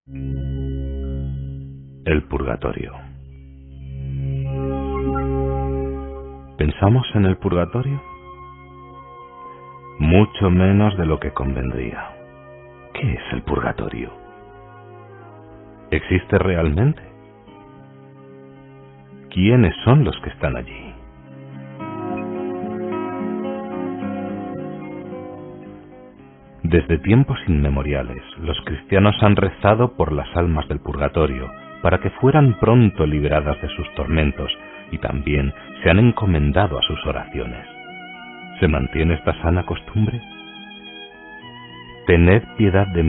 El purgatorio. ¿Pensamos en el purgatorio? Mucho menos de lo que convendría. ¿Qué es el purgatorio? ¿Existe realmente? ¿Quiénes son los que están allí? Desde tiempos inmemoriales, los cristianos han rezado por las almas del purgatorio, para que fueran pronto liberadas de sus tormentos, y también se han encomendado a sus oraciones. ¿Se mantiene esta sana costumbre? Tened piedad de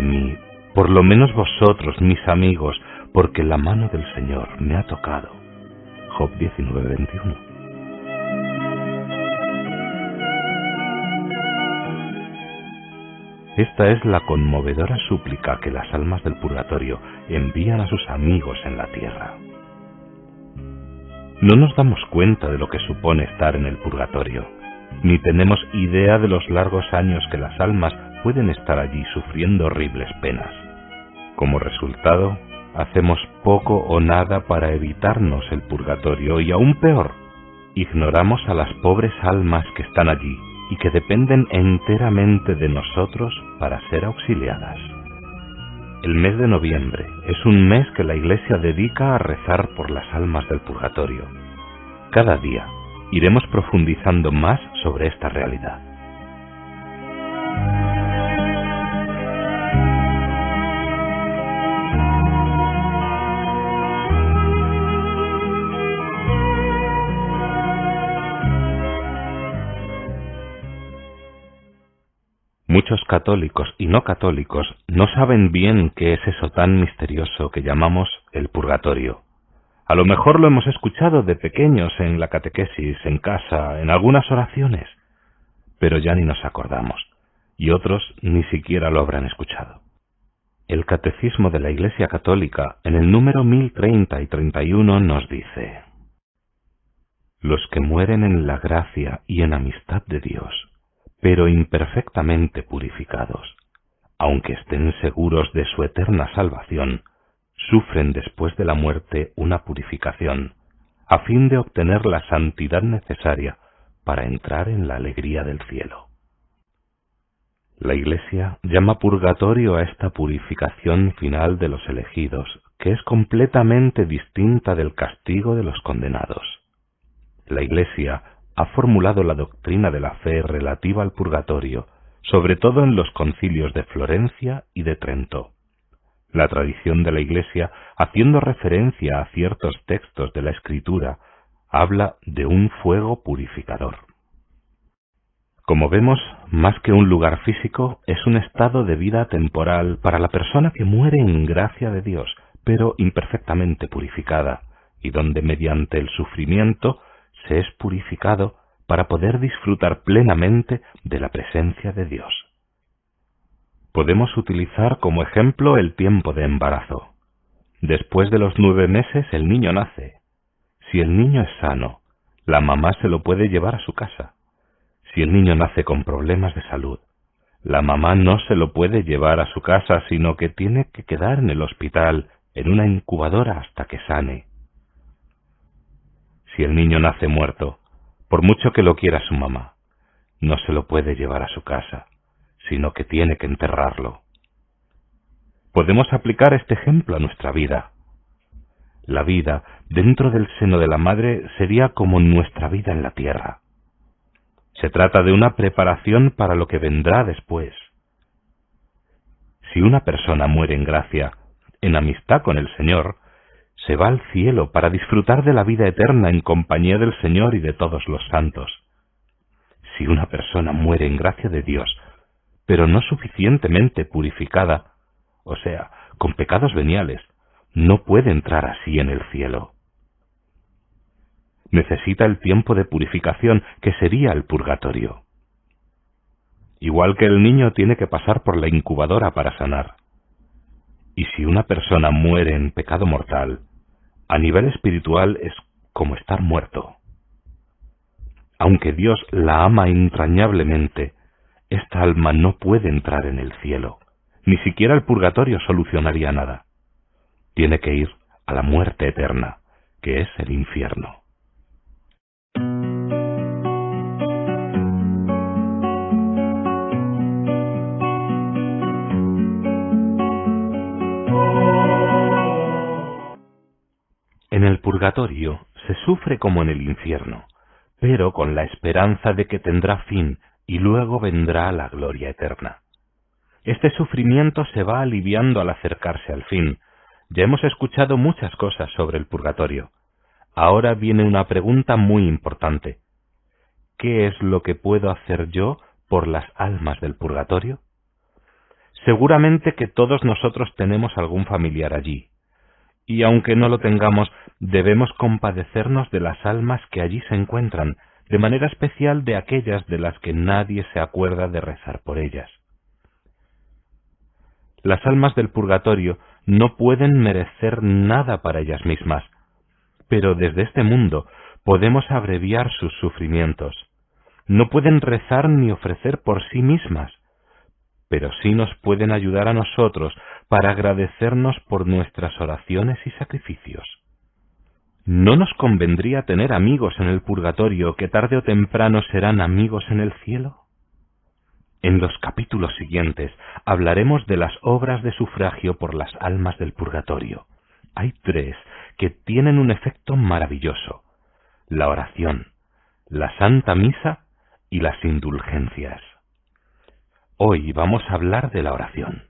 mí, por lo menos vosotros, mis amigos, porque la mano del Señor me ha tocado. Job 19:21. Esta es la conmovedora súplica que las almas del purgatorio envían a sus amigos en la tierra. No nos damos cuenta de lo que supone estar en el purgatorio, ni tenemos idea de los largos años que las almas pueden estar allí sufriendo horribles penas. Como resultado, hacemos poco o nada para evitarnos el purgatorio y aún peor, ignoramos a las pobres almas que están allí y que dependen enteramente de nosotros para ser auxiliadas. El mes de noviembre es un mes que la Iglesia dedica a rezar por las almas del purgatorio. Cada día iremos profundizando más sobre esta realidad. Muchos católicos y no católicos no saben bien qué es eso tan misterioso que llamamos el purgatorio. A lo mejor lo hemos escuchado de pequeños en la catequesis, en casa, en algunas oraciones, pero ya ni nos acordamos, y otros ni siquiera lo habrán escuchado. El Catecismo de la Iglesia Católica, en el número 1030 y 31, nos dice: los que mueren en la gracia y en amistad de Dios, pero imperfectamente purificados, aunque estén seguros de su eterna salvación, sufren después de la muerte una purificación, a fin de obtener la santidad necesaria para entrar en la alegría del cielo. La Iglesia llama purgatorio a esta purificación final de los elegidos, que es completamente distinta del castigo de los condenados. La Iglesia ha formulado la doctrina de la fe relativa al purgatorio, sobre todo en los concilios de Florencia y de Trento. La tradición de la Iglesia, haciendo referencia a ciertos textos de la Escritura, habla de un fuego purificador. Como vemos, más que un lugar físico, es un estado de vida temporal para la persona que muere en gracia de Dios, pero imperfectamente purificada, y donde mediante el sufrimiento se es purificado para poder disfrutar plenamente de la presencia de Dios. Podemos utilizar como ejemplo el tiempo de embarazo. Después de los 9 meses el niño nace. Si el niño es sano, la mamá se lo puede llevar a su casa. Si el niño nace con problemas de salud, la mamá no se lo puede llevar a su casa, sino que tiene que quedar en el hospital, en una incubadora hasta que sane. Si el niño nace muerto, por mucho que lo quiera su mamá, no se lo puede llevar a su casa, sino que tiene que enterrarlo. Podemos aplicar este ejemplo a nuestra vida. La vida dentro del seno de la madre sería como nuestra vida en la tierra. Se trata de una preparación para lo que vendrá después. Si una persona muere en gracia, en amistad con el Señor, se va al cielo para disfrutar de la vida eterna en compañía del Señor y de todos los santos. Si una persona muere en gracia de Dios, pero no suficientemente purificada, o sea, con pecados veniales, no puede entrar así en el cielo. Necesita el tiempo de purificación, que sería el purgatorio. Igual que el niño tiene que pasar por la incubadora para sanar. Y si una persona muere en pecado mortal, a nivel espiritual es como estar muerto. Aunque Dios la ama entrañablemente, esta alma no puede entrar en el cielo, Ni siquiera el purgatorio solucionaría nada. Tiene que ir a la muerte eterna, que es el infierno. En el purgatorio se sufre como en el infierno, pero con la esperanza de que tendrá fin y luego vendrá la gloria eterna. Este sufrimiento se va aliviando al acercarse al fin. Ya hemos escuchado muchas cosas sobre el purgatorio. Ahora viene una pregunta muy importante. ¿Qué es lo que puedo hacer yo por las almas del purgatorio? Seguramente que todos nosotros tenemos algún familiar allí. Y aunque no lo tengamos, debemos compadecernos de las almas que allí se encuentran, de manera especial de aquellas de las que nadie se acuerda de rezar por ellas. Las almas del purgatorio no pueden merecer nada para ellas mismas, pero desde este mundo podemos abreviar sus sufrimientos. No pueden rezar ni ofrecer por sí mismas, pero sí nos pueden ayudar a nosotros para agradecernos por nuestras oraciones y sacrificios. ¿No nos convendría tener amigos en el purgatorio que tarde o temprano serán amigos en el cielo? En los capítulos siguientes hablaremos de las obras de sufragio por las almas del purgatorio. Hay 3 que tienen un efecto maravilloso: la oración, la Santa Misa y las indulgencias. Hoy vamos a hablar de la oración.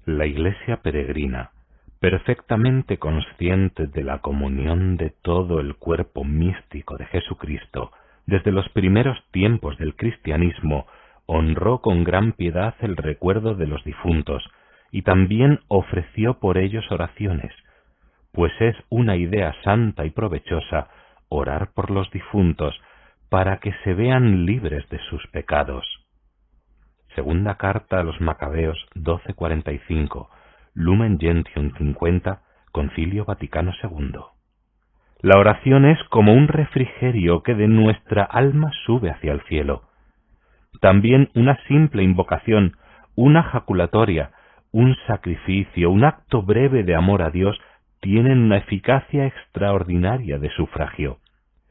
La Iglesia peregrina, perfectamente consciente de la comunión de todo el cuerpo místico de Jesucristo, desde los primeros tiempos del cristianismo, honró con gran piedad el recuerdo de los difuntos y también ofreció por ellos oraciones, pues es una idea santa y provechosa orar por los difuntos para que se vean libres de sus pecados. Segunda carta a los Macabeos 12:45, Lumen Gentium 50, Concilio Vaticano II. La oración es como un refrigerio que de nuestra alma sube hacia el cielo. También una simple invocación, una jaculatoria, un sacrificio, un acto breve de amor a Dios tienen una eficacia extraordinaria de sufragio.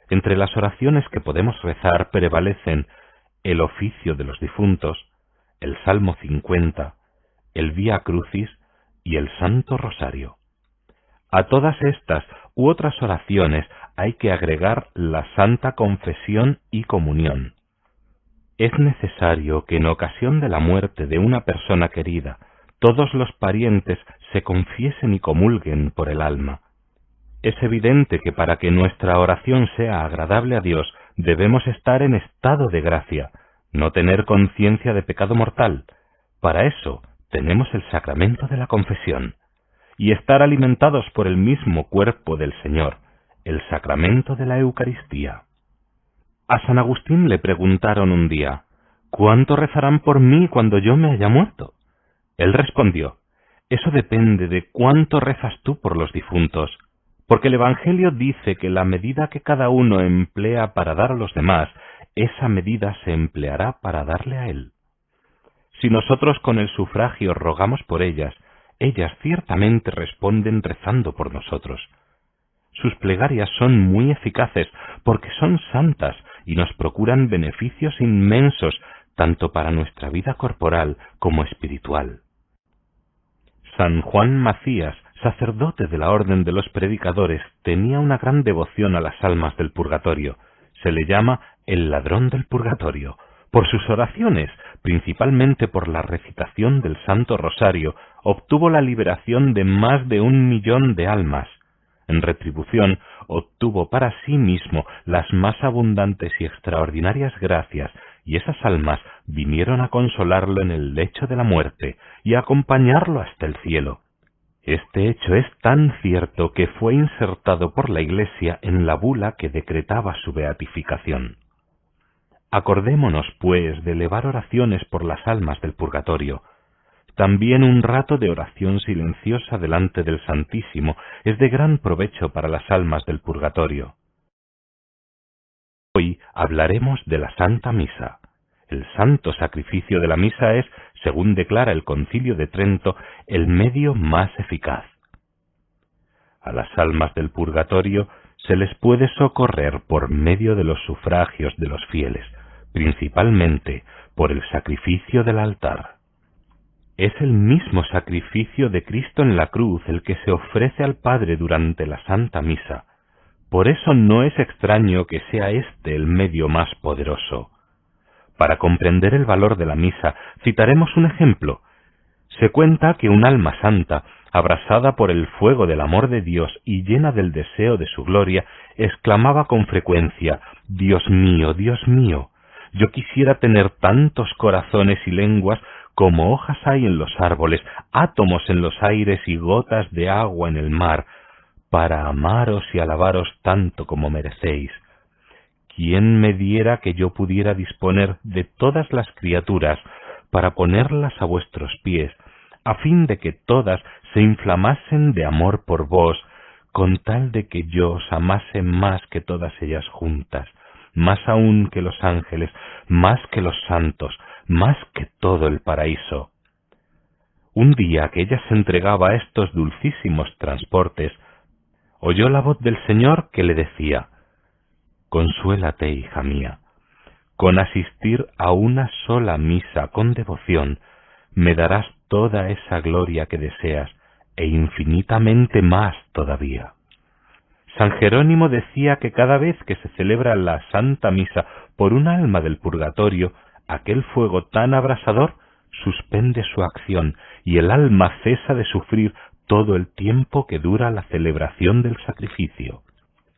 Entre las oraciones que podemos rezar prevalecen el oficio de los difuntos, el Salmo 50, el Vía Crucis y el Santo Rosario. A todas estas u otras oraciones hay que agregar la Santa Confesión y Comunión. Es necesario que en ocasión de la muerte de una persona querida, todos los parientes se confiesen y comulguen por el alma. Es evidente que para que nuestra oración sea agradable a Dios, debemos estar en estado de gracia, no tener conciencia de pecado mortal. Para eso tenemos el sacramento de la confesión, y estar alimentados por el mismo cuerpo del Señor, el sacramento de la Eucaristía. A San Agustín le preguntaron un día: ¿cuánto rezarán por mí cuando yo me haya muerto? Él respondió: eso depende de cuánto rezas tú por los difuntos, porque el Evangelio dice que la medida que cada uno emplea para dar a los demás, esa medida se empleará para darle a él. Si nosotros con el sufragio rogamos por ellas, ellas ciertamente responden rezando por nosotros. Sus plegarias son muy eficaces porque son santas y nos procuran beneficios inmensos tanto para nuestra vida corporal como espiritual. San Juan Macías, sacerdote de la Orden de los Predicadores, tenía una gran devoción a las almas del purgatorio. Se le llama el ladrón del purgatorio. Por sus oraciones, principalmente por la recitación del Santo Rosario, obtuvo la liberación de más de 1 millón de almas. En retribución, obtuvo para sí mismo las más abundantes y extraordinarias gracias, y esas almas vinieron a consolarlo en el lecho de la muerte y a acompañarlo hasta el cielo. Este hecho es tan cierto que fue insertado por la Iglesia en la bula que decretaba su beatificación. Acordémonos, pues, de elevar oraciones por las almas del purgatorio. También un rato de oración silenciosa delante del Santísimo es de gran provecho para las almas del purgatorio. Hoy hablaremos de la Santa Misa. El santo sacrificio de la misa es, según declara el Concilio de Trento, el medio más eficaz. A las almas del purgatorio se les puede socorrer por medio de los sufragios de los fieles, principalmente por el sacrificio del altar. Es el mismo sacrificio de Cristo en la cruz el que se ofrece al Padre durante la Santa Misa. Por eso no es extraño que sea este el medio más poderoso. Para comprender el valor de la misa, citaremos un ejemplo. Se cuenta que un alma santa, abrasada por el fuego del amor de Dios y llena del deseo de su gloria, exclamaba con frecuencia: Dios mío, yo quisiera tener tantos corazones y lenguas como hojas hay en los árboles, átomos en los aires y gotas de agua en el mar, para amaros y alabaros tanto como merecéis. ¿Quién me diera que yo pudiera disponer de todas las criaturas para ponerlas a vuestros pies, a fin de que todas se inflamasen de amor por vos, con tal de que yo os amase más que todas ellas juntas, más aún que los ángeles, más que los santos, más que todo el paraíso? Un día que ella se entregaba a estos dulcísimos transportes, oyó la voz del Señor que le decía: Consuélate, hija mía, con asistir a una sola misa con devoción, me darás toda esa gloria que deseas, e infinitamente más todavía. San Jerónimo decía que cada vez que se celebra la Santa Misa por un alma del purgatorio, aquel fuego tan abrasador suspende su acción y el alma cesa de sufrir todo el tiempo que dura la celebración del sacrificio.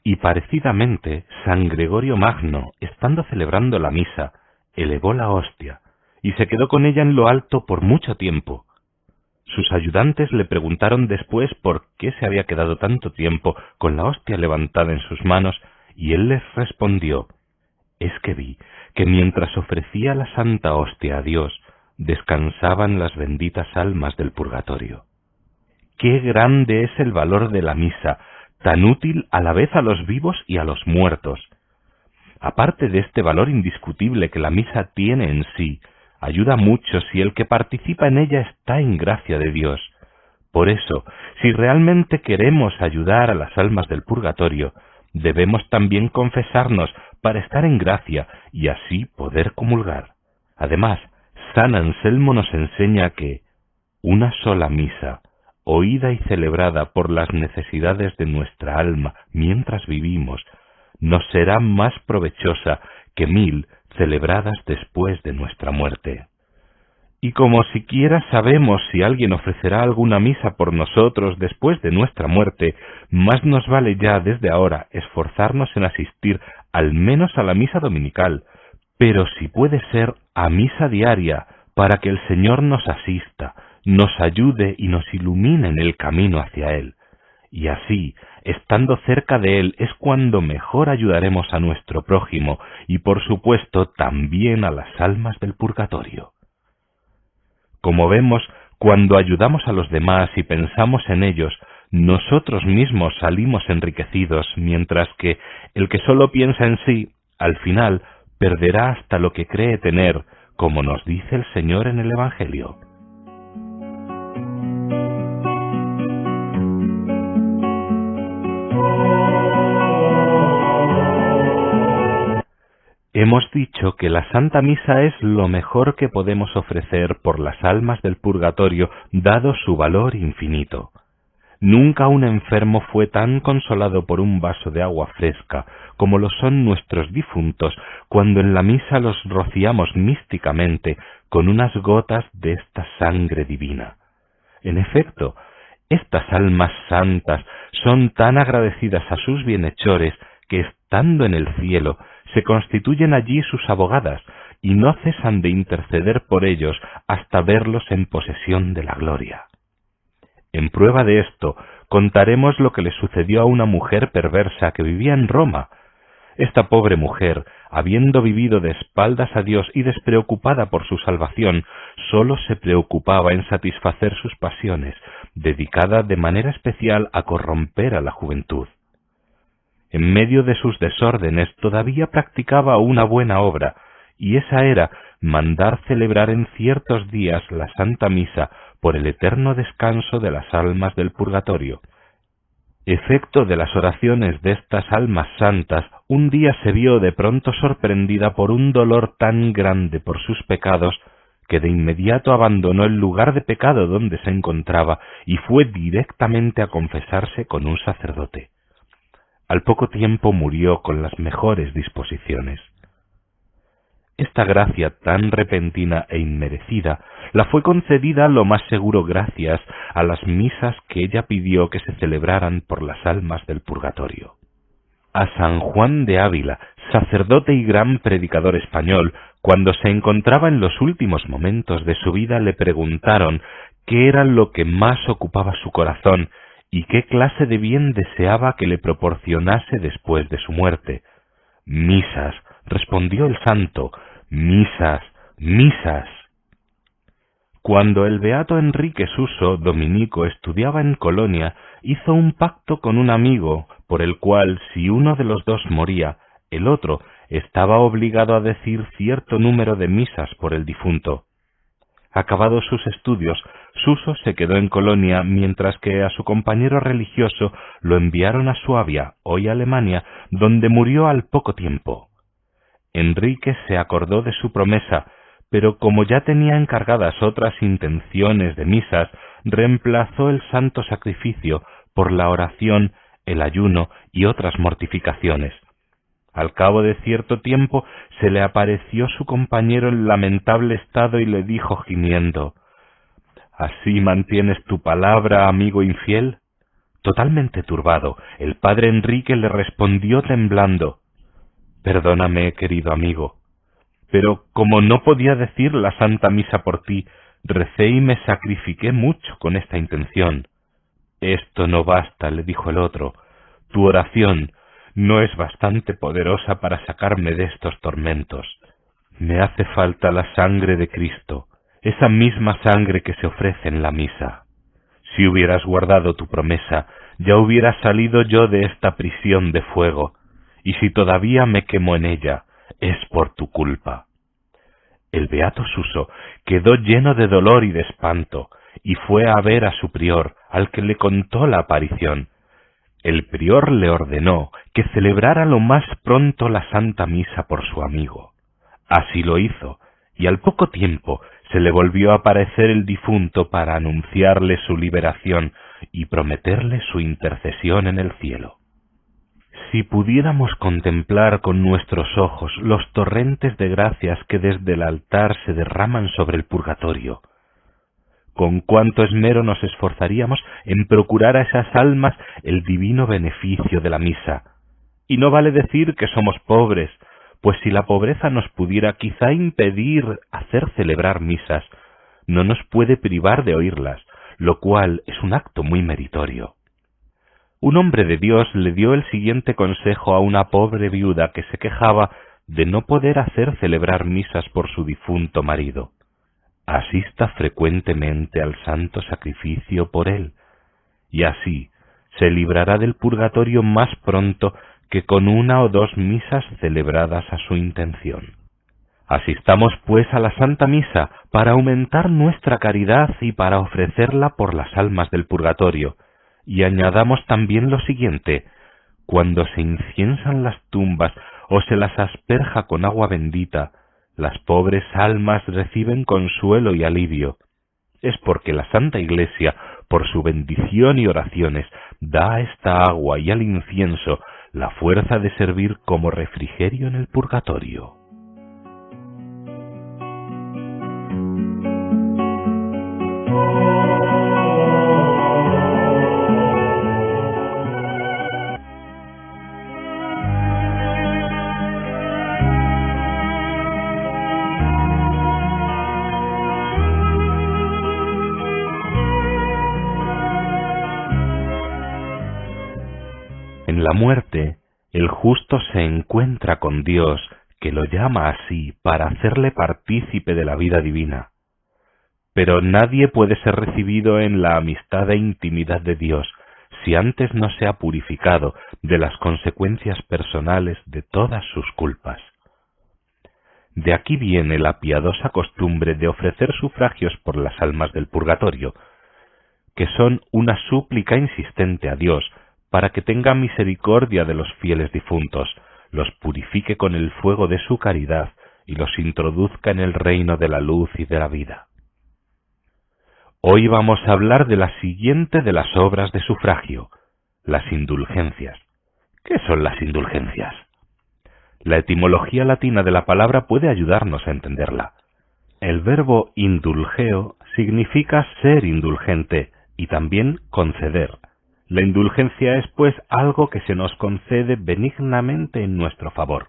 Y parecidamente, San Gregorio Magno, estando celebrando la misa, elevó la hostia y se quedó con ella en lo alto por mucho tiempo. Sus ayudantes le preguntaron después por qué se había quedado tanto tiempo con la hostia levantada en sus manos, y él les respondió: es que vi que mientras ofrecía la santa hostia a Dios, descansaban las benditas almas del purgatorio. ¡Qué grande es el valor de la misa, tan útil a la vez a los vivos y a los muertos! Aparte de este valor indiscutible que la misa tiene en sí, ayuda mucho si el que participa en ella está en gracia de Dios. Por eso, si realmente queremos ayudar a las almas del purgatorio, debemos también confesarnos para estar en gracia y así poder comulgar. Además, San Anselmo nos enseña que una sola misa, oída y celebrada por las necesidades de nuestra alma mientras vivimos, nos será más provechosa que 1000 celebradas después de nuestra muerte. Y como siquiera sabemos si alguien ofrecerá alguna misa por nosotros después de nuestra muerte, más nos vale ya desde ahora esforzarnos en asistir al menos a la misa dominical, pero si puede ser a misa diaria, para que el Señor nos asista, nos ayude y nos ilumine en el camino hacia Él. Y así, estando cerca de Él, es cuando mejor ayudaremos a nuestro prójimo y, por supuesto, también a las almas del purgatorio. Como vemos, cuando ayudamos a los demás y pensamos en ellos, nosotros mismos salimos enriquecidos, mientras que el que solo piensa en sí, al final, perderá hasta lo que cree tener, como nos dice el Señor en el Evangelio. Hemos dicho que la Santa Misa es lo mejor que podemos ofrecer por las almas del purgatorio, dado su valor infinito. Nunca un enfermo fue tan consolado por un vaso de agua fresca como lo son nuestros difuntos cuando en la misa los rociamos místicamente con unas gotas de esta sangre divina. En efecto, estas almas santas son tan agradecidas a sus bienhechores que, estando en el cielo, se constituyen allí sus abogadas y no cesan de interceder por ellos hasta verlos en posesión de la gloria. En prueba de esto, contaremos lo que le sucedió a una mujer perversa que vivía en Roma. Esta pobre mujer, habiendo vivido de espaldas a Dios y despreocupada por su salvación, sólo se preocupaba en satisfacer sus pasiones, dedicada de manera especial a corromper a la juventud. En medio de sus desórdenes todavía practicaba una buena obra, y esa era mandar celebrar en ciertos días la Santa Misa por el eterno descanso de las almas del purgatorio. Efecto de las oraciones de estas almas santas, un día se vio de pronto sorprendida por un dolor tan grande por sus pecados, que de inmediato abandonó el lugar de pecado donde se encontraba y fue directamente a confesarse con un sacerdote. Al poco tiempo murió con las mejores disposiciones. Esta gracia tan repentina e inmerecida la fue concedida lo más seguro gracias a las misas que ella pidió que se celebraran por las almas del purgatorio. A San Juan de Ávila, sacerdote y gran predicador español, cuando se encontraba en los últimos momentos de su vida, le preguntaron qué era lo que más ocupaba su corazón y qué clase de bien deseaba que le proporcionase después de su muerte. «Misas», respondió el santo, «misas, misas». Cuando el beato Enrique Suso, dominico, estudiaba en Colonia, hizo un pacto con un amigo, por el cual, si uno de los dos moría, el otro estaba obligado a decir cierto número de misas por el difunto. Acabados sus estudios, Suso se quedó en Colonia, mientras que a su compañero religioso lo enviaron a Suabia, hoy Alemania, donde murió al poco tiempo. Enrique se acordó de su promesa, pero como ya tenía encargadas otras intenciones de misas, reemplazó el santo sacrificio por la oración, el ayuno y otras mortificaciones. Al cabo de cierto tiempo se le apareció su compañero en lamentable estado y le dijo gimiendo: «¿Así mantienes tu palabra, amigo infiel?». Totalmente turbado, el padre Enrique le respondió temblando: «Perdóname, querido amigo, pero como no podía decir la Santa Misa por ti, recé y me sacrifiqué mucho con esta intención». «Esto no basta», le dijo el otro, «tu oración no es bastante poderosa para sacarme de estos tormentos. Me hace falta la sangre de Cristo, esa misma sangre que se ofrece en la misa. Si hubieras guardado tu promesa, ya hubiera salido yo de esta prisión de fuego, y si todavía me quemo en ella, es por tu culpa». El beato Suso quedó lleno de dolor y de espanto, y fue a ver a su prior, al que le contó la aparición. El prior le ordenó que celebrara lo más pronto la Santa Misa por su amigo. Así lo hizo, y al poco tiempo se le volvió a aparecer el difunto para anunciarle su liberación y prometerle su intercesión en el cielo. Si pudiéramos contemplar con nuestros ojos los torrentes de gracias que desde el altar se derraman sobre el purgatorio, con cuánto esmero nos esforzaríamos en procurar a esas almas el divino beneficio de la misa. Y no vale decir que somos pobres, pues si la pobreza nos pudiera quizá impedir hacer celebrar misas, no nos puede privar de oírlas, lo cual es un acto muy meritorio. Un hombre de Dios le dio el siguiente consejo a una pobre viuda que se quejaba de no poder hacer celebrar misas por su difunto marido: «Asista frecuentemente al santo sacrificio por él, y así se librará del purgatorio más pronto que con 1 o 2 misas celebradas a su intención». Asistamos pues a la Santa Misa para aumentar nuestra caridad y para ofrecerla por las almas del purgatorio, y añadamos también lo siguiente: cuando se inciensan las tumbas o se las asperja con agua bendita, las pobres almas reciben consuelo y alivio. Es porque la Santa Iglesia, por su bendición y oraciones, da a esta agua y al incienso la fuerza de servir como refrigerio en el purgatorio. En la muerte, el justo se encuentra con Dios, que lo llama así para hacerle partícipe de la vida divina. Pero nadie puede ser recibido en la amistad e intimidad de Dios si antes no se ha purificado de las consecuencias personales de todas sus culpas. De aquí viene la piadosa costumbre de ofrecer sufragios por las almas del purgatorio, que son una súplica insistente a Dios para que tenga misericordia de los fieles difuntos, los purifique con el fuego de su caridad y los introduzca en el reino de la luz y de la vida. Hoy vamos a hablar de la siguiente de las obras de sufragio, las indulgencias. ¿Qué son las indulgencias? La etimología latina de la palabra puede ayudarnos a entenderla. El verbo indulgeo significa ser indulgente y también conceder. La indulgencia es, pues, algo que se nos concede benignamente en nuestro favor.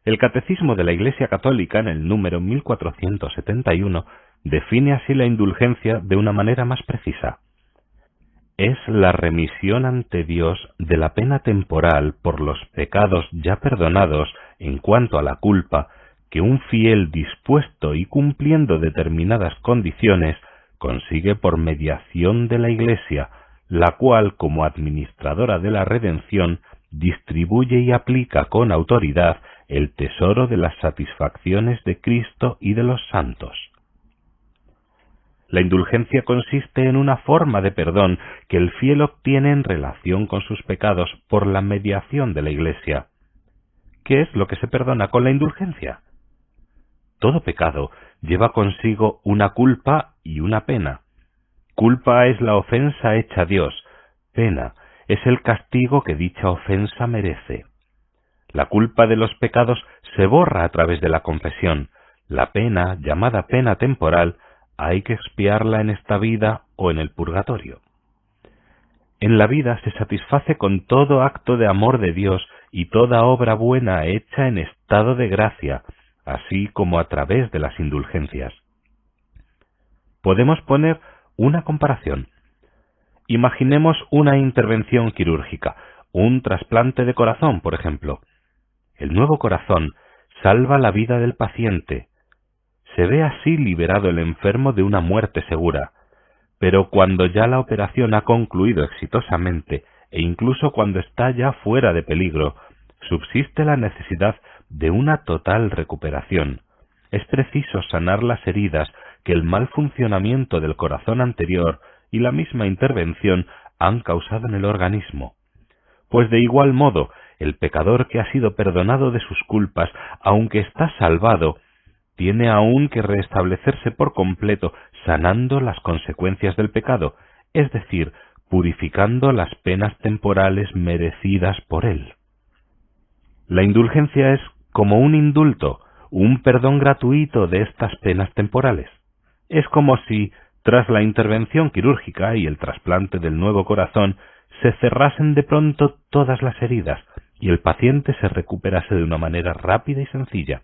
El Catecismo de la Iglesia Católica, en el número 1471, define así la indulgencia de una manera más precisa. Es la remisión ante Dios de la pena temporal por los pecados ya perdonados en cuanto a la culpa que un fiel dispuesto y cumpliendo determinadas condiciones consigue por mediación de la Iglesia, la cual, como administradora de la redención, distribuye y aplica con autoridad el tesoro de las satisfacciones de Cristo y de los santos. La indulgencia consiste en una forma de perdón que el fiel obtiene en relación con sus pecados por la mediación de la Iglesia. ¿Qué es lo que se perdona con la indulgencia? Todo pecado lleva consigo una culpa y una pena. Culpa es la ofensa hecha a Dios, pena es el castigo que dicha ofensa merece. La culpa de los pecados se borra a través de la confesión. La pena, llamada pena temporal, hay que expiarla en esta vida o en el purgatorio. En la vida se satisface con todo acto de amor de Dios y toda obra buena hecha en estado de gracia, así como a través de las indulgencias. Podemos poner una comparación. Imaginemos una intervención quirúrgica, un trasplante de corazón, por ejemplo. El nuevo corazón salva la vida del paciente. Se ve así liberado el enfermo de una muerte segura, pero cuando ya la operación ha concluido exitosamente e incluso cuando está ya fuera de peligro, subsiste la necesidad de una total recuperación. Es preciso sanar las heridas que el mal funcionamiento del corazón anterior y la misma intervención han causado en el organismo. Pues de igual modo, el pecador que ha sido perdonado de sus culpas, aunque está salvado, tiene aún que restablecerse por completo, sanando las consecuencias del pecado, es decir, purificando las penas temporales merecidas por él. La indulgencia es como un indulto, un perdón gratuito de estas penas temporales. Es como si, tras la intervención quirúrgica y el trasplante del nuevo corazón, se cerrasen de pronto todas las heridas y el paciente se recuperase de una manera rápida y sencilla.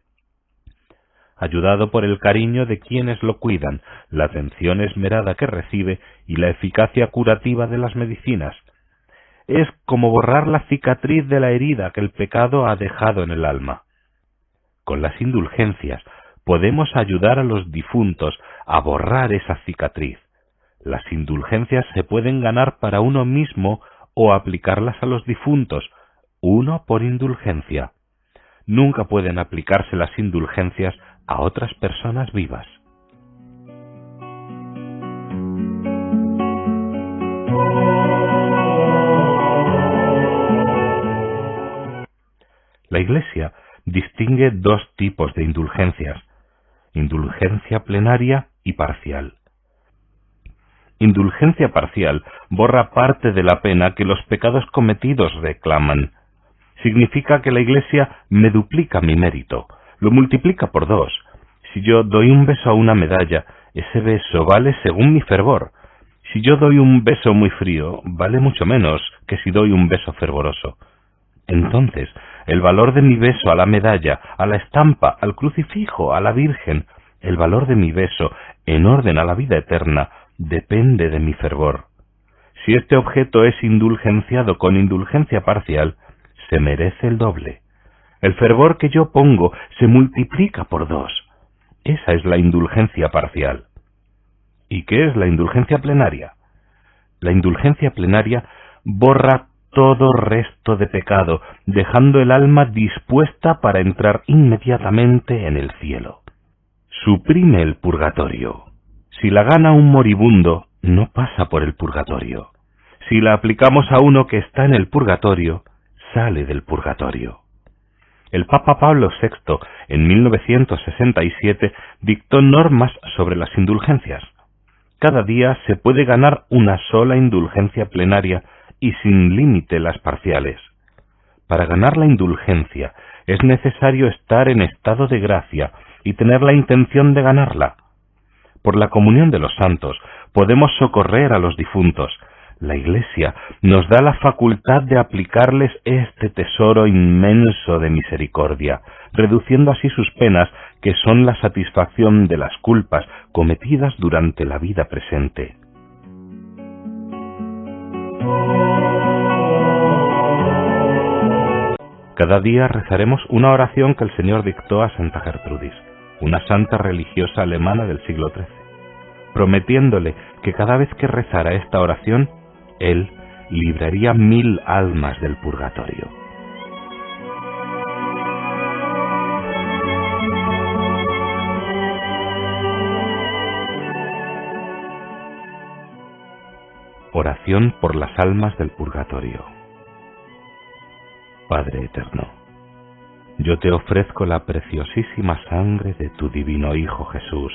Ayudado por el cariño de quienes lo cuidan, la atención esmerada que recibe y la eficacia curativa de las medicinas. Es como borrar la cicatriz de la herida que el pecado ha dejado en el alma. Con las indulgencias podemos ayudar a los difuntos a borrar esa cicatriz. Las indulgencias se pueden ganar para uno mismo o aplicarlas a los difuntos, uno por indulgencia. Nunca pueden aplicarse las indulgencias a otras personas vivas. La Iglesia distingue dos tipos de indulgencias: indulgencia plenaria y parcial. Indulgencia parcial borra parte de la pena que los pecados cometidos reclaman. Significa que la Iglesia me duplica mi mérito, lo multiplica por 2. Si yo doy un beso a una medalla, ese beso vale según mi fervor. Si yo doy un beso muy frío, vale mucho menos que si doy un beso fervoroso. Entonces, el valor de mi beso a la medalla, a la estampa, al crucifijo, a la Virgen, el valor de mi beso, en orden a la vida eterna, depende de mi fervor. Si este objeto es indulgenciado con indulgencia parcial, se merece el doble. El fervor que yo pongo se multiplica por 2. Esa es la indulgencia parcial. ¿Y qué es la indulgencia plenaria? La indulgencia plenaria borra todo resto de pecado, dejando el alma dispuesta para entrar inmediatamente en el cielo. Suprime el purgatorio. Si la gana un moribundo, no pasa por el purgatorio. Si la aplicamos a uno que está en el purgatorio, sale del purgatorio. El Papa Pablo VI, en 1967, dictó normas sobre las indulgencias. Cada día se puede ganar una sola indulgencia plenaria y sin límite las parciales. Para ganar la indulgencia es necesario estar en estado de gracia y tener la intención de ganarla. Por la comunión de los santos podemos socorrer a los difuntos. La Iglesia nos da la facultad de aplicarles este tesoro inmenso de misericordia, reduciendo así sus penas, que son la satisfacción de las culpas cometidas durante la vida presente. Cada día rezaremos una oración que el Señor dictó a Santa Gertrudis, una santa religiosa alemana del siglo XIII, prometiéndole que cada vez que rezara esta oración, él libraría 1000 almas del purgatorio. Oración por las almas del purgatorio. Padre eterno, yo te ofrezco la preciosísima sangre de tu divino Hijo Jesús,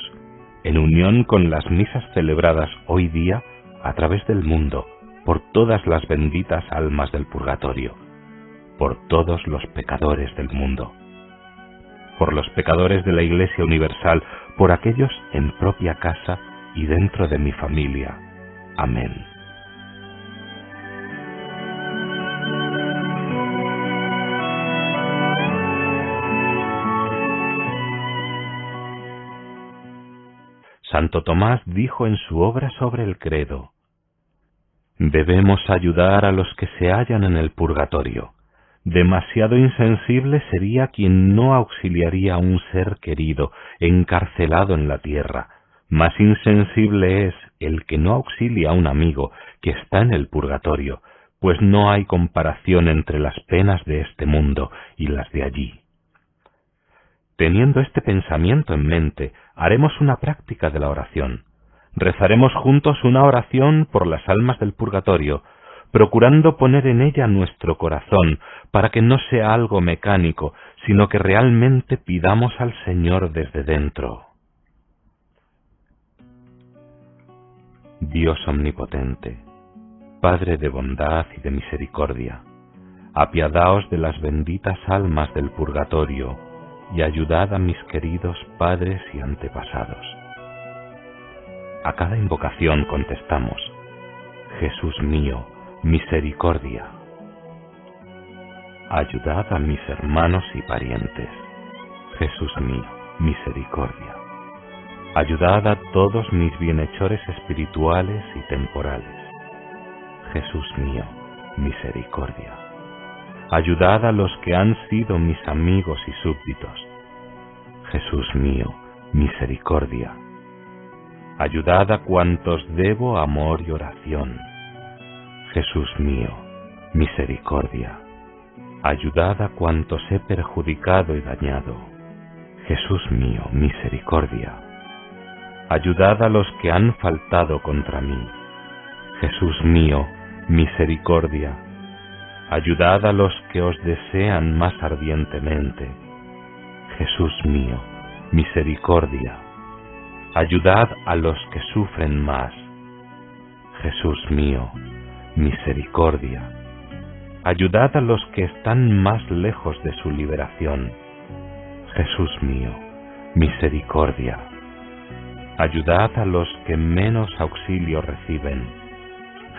en unión con las misas celebradas hoy día a través del mundo, por todas las benditas almas del purgatorio, por todos los pecadores del mundo, por los pecadores de la Iglesia Universal, por aquellos en propia casa y dentro de mi familia. Amén. Santo Tomás dijo en su obra sobre el credo: debemos ayudar a los que se hallan en el purgatorio. Demasiado insensible sería quien no auxiliaría a un ser querido encarcelado en la tierra. Más insensible es el que no auxilia a un amigo que está en el purgatorio, pues no hay comparación entre las penas de este mundo y las de allí. Teniendo este pensamiento en mente, haremos una práctica de la oración. Rezaremos juntos una oración por las almas del purgatorio, procurando poner en ella nuestro corazón, para que no sea algo mecánico, sino que realmente pidamos al Señor desde dentro. Dios omnipotente, Padre de bondad y de misericordia, apiadaos de las benditas almas del purgatorio y ayudad a mis queridos padres y antepasados. A cada invocación contestamos: Jesús mío, misericordia. Ayudad a mis hermanos y parientes. Jesús mío, misericordia. Ayudad a todos mis bienhechores espirituales y temporales. Jesús mío, misericordia. Ayudad a los que han sido mis amigos y súbditos. Jesús mío, misericordia. Ayudad a cuantos debo amor y oración. Jesús mío, misericordia. Ayudad a cuantos he perjudicado y dañado. Jesús mío, misericordia. Ayudad a los que han faltado contra mí. Jesús mío, misericordia. Ayudad a los que os desean más ardientemente. Jesús mío, misericordia. Ayudad a los que sufren más. Jesús mío, misericordia. Ayudad a los que están más lejos de su liberación. Jesús mío, misericordia. Ayudad a los que menos auxilio reciben.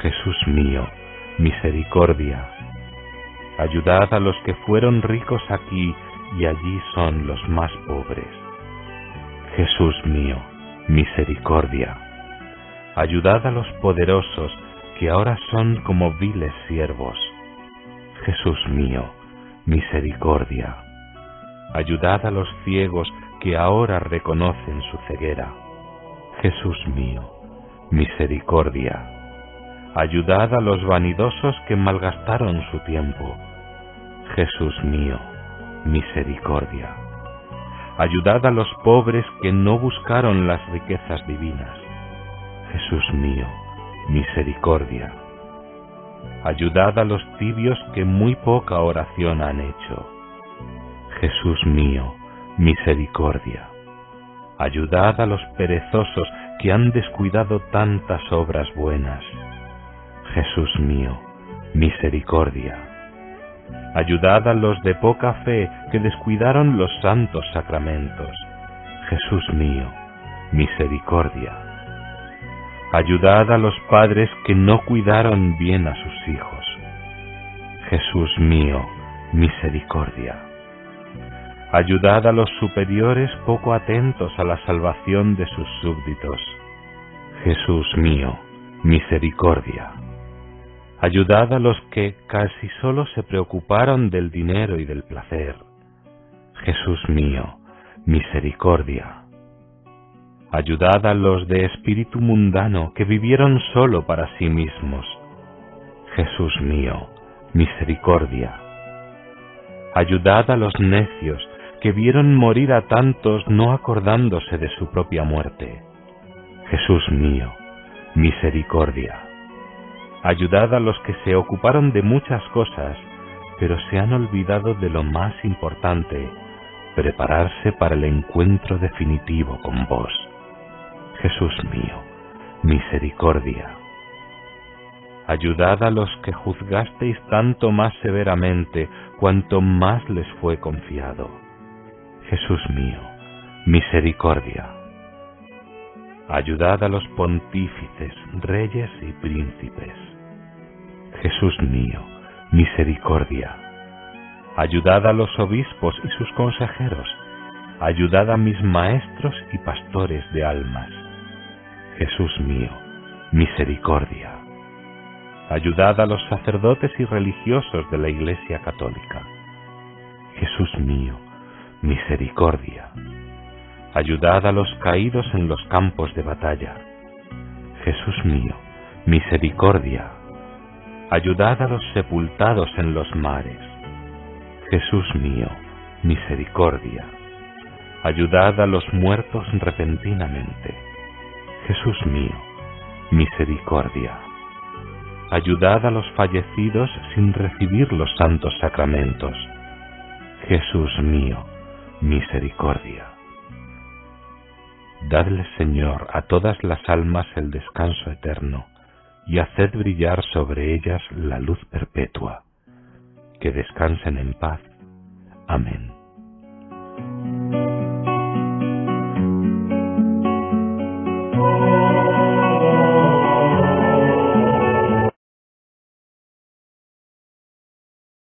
Jesús mío, misericordia. Ayudad a los que fueron ricos aquí y allí son los más pobres. Jesús mío, misericordia. Ayudad a los poderosos que ahora son como viles siervos. Jesús mío, misericordia. Ayudad a los ciegos que ahora reconocen su ceguera. Jesús mío, misericordia. Ayudad a los vanidosos que malgastaron su tiempo. Jesús mío, misericordia. Ayudad a los pobres que no buscaron las riquezas divinas. Jesús mío, misericordia. Ayudad a los tibios que muy poca oración han hecho. Jesús mío, misericordia. Ayudad a los perezosos que han descuidado tantas obras buenas. Jesús mío, misericordia. Ayudad a los de poca fe que descuidaron los santos sacramentos. Jesús mío, misericordia. Ayudad a los padres que no cuidaron bien a sus hijos. Jesús mío, misericordia. Ayudad a los superiores poco atentos a la salvación de sus súbditos. Jesús mío, misericordia. Ayudad a los que casi solo se preocuparon del dinero y del placer. Jesús mío, misericordia. Ayudad a los de espíritu mundano que vivieron solo para sí mismos. Jesús mío, misericordia. Ayudad a los necios que vieron morir a tantos no acordándose de su propia muerte. Jesús mío, misericordia. Ayudad a los que se ocuparon de muchas cosas, pero se han olvidado de lo más importante, prepararse para el encuentro definitivo con vos. Jesús mío, misericordia. Ayudad a los que juzgasteis tanto más severamente cuanto más les fue confiado. Jesús mío, misericordia. Ayudad a los pontífices, reyes y príncipes. Jesús mío, misericordia. Ayudad a los obispos y sus consejeros. Ayudad a mis maestros y pastores de almas. Jesús mío, misericordia. Ayudad a los sacerdotes y religiosos de la Iglesia Católica. Jesús mío, misericordia. Ayudad a los caídos en los campos de batalla. Jesús mío, misericordia. Ayudad a los sepultados en los mares. Jesús mío, misericordia. Ayudad a los muertos repentinamente. Jesús mío, misericordia. Ayudad a los fallecidos sin recibir los santos sacramentos. Jesús mío, misericordia. Dadle, Señor, a todas las almas el descanso eterno, y haced brillar sobre ellas la luz perpetua. Que descansen en paz. Amén.